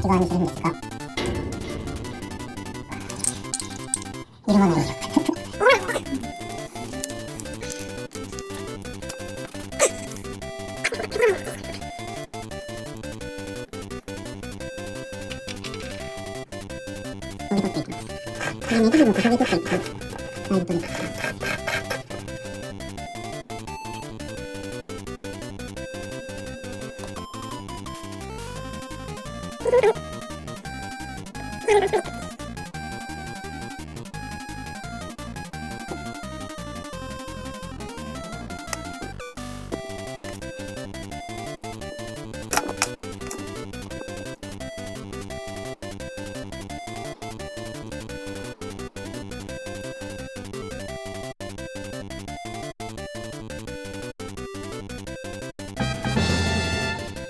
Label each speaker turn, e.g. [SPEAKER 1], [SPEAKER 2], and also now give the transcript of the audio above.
[SPEAKER 1] 기관이 실행됐을까? 이름은 아니죠. 여기도 있고. 그다음에 이름은 구석에도 있고. 여기도 있고.